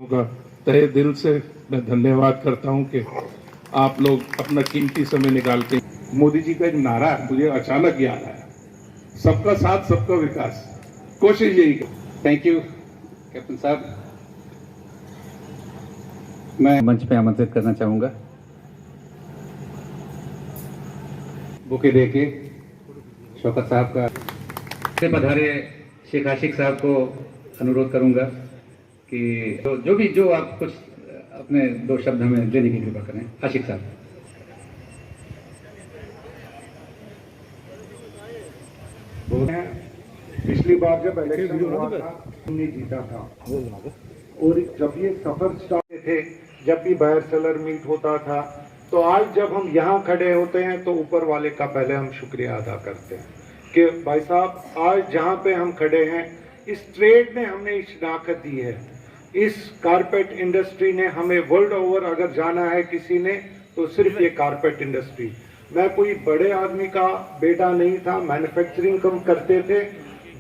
होगा। तहे दिल से मैं धन्यवाद करता हूं कि आप लोग अपना कीमती समय निकाल के। मोदी जी का एक नारा मुझे अचानक याद आया, सबका साथ सबका विकास। कोशिश यही कर। थैंक यू कैप्टन साहब। मैं मंच पे आमंत्रित करना चाहूंगा बुके दे के शौकत साहब का से पधारे शेख आशिक साहब को अनुरोध करूंगा कि जो आप कुछ अपने दो शब्द हमें देने की कृपा करें। आशिक साहब। पिछली बार जब इलेक्शन हुआ था हमने जीता था, और जब ये सफर स्टार्ट थे, जब भी बायर सेलर मीट होता था, तो आज जब हम यहाँ खड़े होते हैं तो ऊपर वाले का पहले हम शुक्रिया अदा करते हैं कि भाई साहब आज जहाँ पे हम खड़े हैं इस ट्रेड ने हमें इस शिनाख्त दी है, इस कारपेट इंडस्ट्री ने हमें वर्ल्ड ओवर अगर जाना है किसी ने तो सिर्फ ये कारपेट इंडस्ट्री। मैं कोई बड़े आदमी का बेटा नहीं था, मैन्युफैक्चरिंग कम करते थे।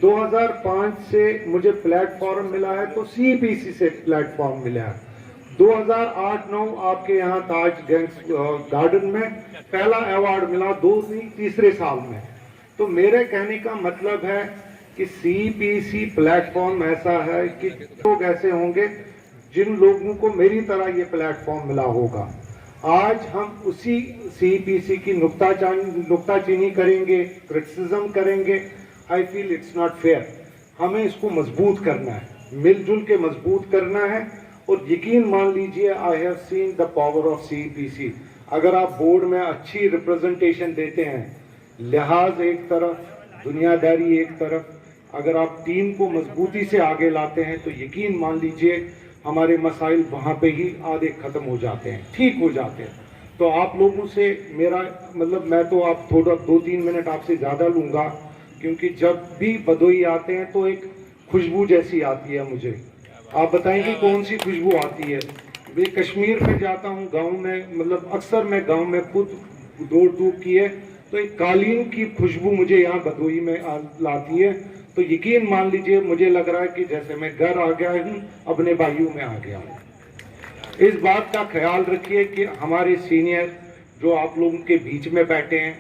2005 से मुझे प्लेटफॉर्म मिला है तो सीपीसी से प्लेटफॉर्म मिला है। 2008-9 आपके यहाँ ताज गैंग्स गार्डन में पहला अवार्ड मिला, 2 नहीं तीसरे साल में। तो मेरे कहने का मतलब है कि सीपीसी प्लेटफॉर्म ऐसा है कि लोग ऐसे होंगे जिन लोगों को मेरी तरह ये प्लेटफॉर्म मिला होगा। आज हम उसी सीपीसी की नुक्ताचीनी करेंगे, क्रिटिसिज्म करेंगे। I feel it's not fair. हमें इसको मजबूत करना है, मिलजुल के मजबूत करना है। और यकीन मान लीजिए I have seen the power of CPC. अगर आप बोर्ड में अच्छी रिप्रेजेंटेशन देते हैं, लिहाज एक तरफ, दुनियादारी एक तरफ, अगर आप टीम को मजबूती से आगे लाते हैं तो यकीन मान लीजिए हमारे मसाइल वहाँ पे ही आधे ख़त्म हो जाते हैं, ठीक हो जाते हैं। तो आप लोगों से मेरा मतलब, मैं तो आप थोड़ा 2-3 मिनट आपसे ज़्यादा लूँगा, क्योंकि जब भी बदोई आते हैं तो एक खुशबू जैसी आती है मुझे। आप बताएंगे कौन सी खुशबू आती है? मैं कश्मीर में जाता हूँ, गाँव में, मतलब अक्सर मैं गाँव में खुद दौड़ धूप की है, तो एक कालीन की खुशबू मुझे यहाँ बदोई में लाती है। तो यकीन मान लीजिए मुझे लग रहा है कि जैसे मैं घर आ गया हूँ, अपने भाइयों में आ गया हूँ। इस बात का ख्याल रखिए कि हमारे सीनियर जो आप लोगों के बीच में बैठे हैं,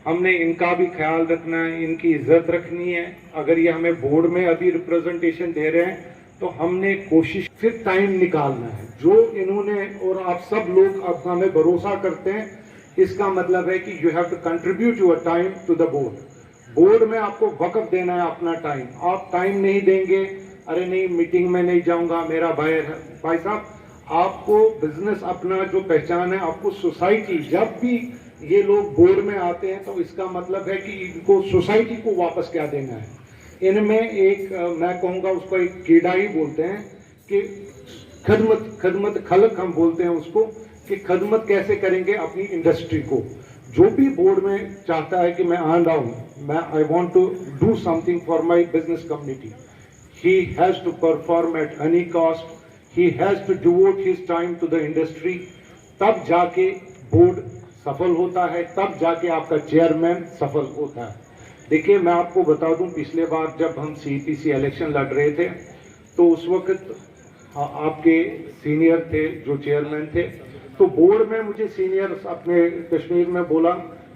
हमने इनका भी ख्याल रखना है, इनकी इज्जत रखनी है। अगर ये हमें बोर्ड में अभी रिप्रेजेंटेशन दे रहे हैं तो हमने कोशिश फिर टाइम निकालना है। जो इन्होंने और आप सब लोग अब हमें भरोसा करते हैं, इसका मतलब है कि you have to contribute your time to the board. Board में आपको वक़्त देना है अपना टाइम। आप टाइम नहीं देंगे, अरे नहीं मीटिंग में नहीं जाऊंगा, मेरा भाई साहब, आपको बिजनेस अपना जो पहचान है, आपको सोसाइटी, जब भी ये लोग बोर्ड में आते हैं तो इसका मतलब है कि इनको सोसाइटी को वापस क्या देना है। इनमें एक मैं कहूँगा उसको एक कीड़ा ही बोलते हैं कि खदमत खलक हम बोलते हैं उसको, कि खदमत कैसे करेंगे अपनी इंडस्ट्री को। जो भी बोर्ड में चाहता है कि मैं आऊँ, मैं I want to do something for my business community, he has to perform at any cost, he has to devote his time to the industry. तब जाके बोर्ड सफल होता है, तब जाके आपका चेयरमैन सफल होता है। देखिए मैं आपको बता दूं, पिछले बार जब हम सीपीसी इलेक्शन लड़ रहे थे तो उस वक्त आपके सीनियर थे जो चेयरमैन थे, तो बोर्ड में मुझे सीनियर अपने कश्मीर में बोला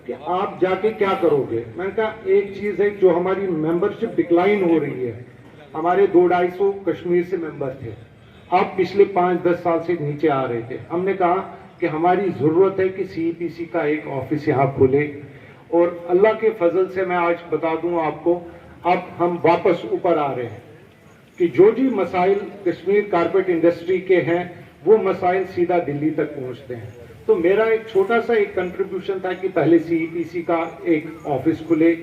कि आप जाके क्या करोगे। मैंने कहा एक चीज़ है, जो हमारी मेंबरशिप डिक्लाइन हो रही है, हमारे 200-250 कश्मीर से मेंबर थे, अब पिछले 5-10 साल से नीचे आ रहे थे। हमने कहा कि हमारी ज़रूरत है कि सीपीसी का एक ऑफिस यहाँ खुले। और अल्लाह के फजल से मैं आज बता दूं आपको, अब हम वापस ऊपर आ रहे हैं कि जो भी मसाइल कश्मीर कारपेट इंडस्ट्री के हैं वो मसाइल सीधा दिल्ली तक पहुंचते हैं। तो मेरा एक छोटा सा एक कंट्रीब्यूशन था कि पहले सीपीसी का एक ऑफिस खुले।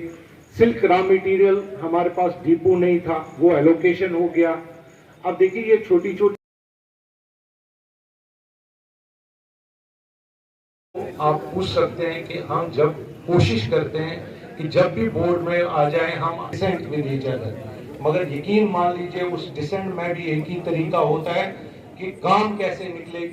सिल्क रॉ मटेरियल हमारे पास डिपो नहीं था, वो एलोकेशन हो गया। अब देखिए ये छोटी छोटी आप पूछ सकते हैं कि हम जब कोशिश करते हैं कि जब भी बोर्ड में आ जाए हम डिसेंट में नहीं जाते, मगर यकीन मान लीजिए उस डिसेंट में भी एक ही तरीका होता है कि काम कैसे निकले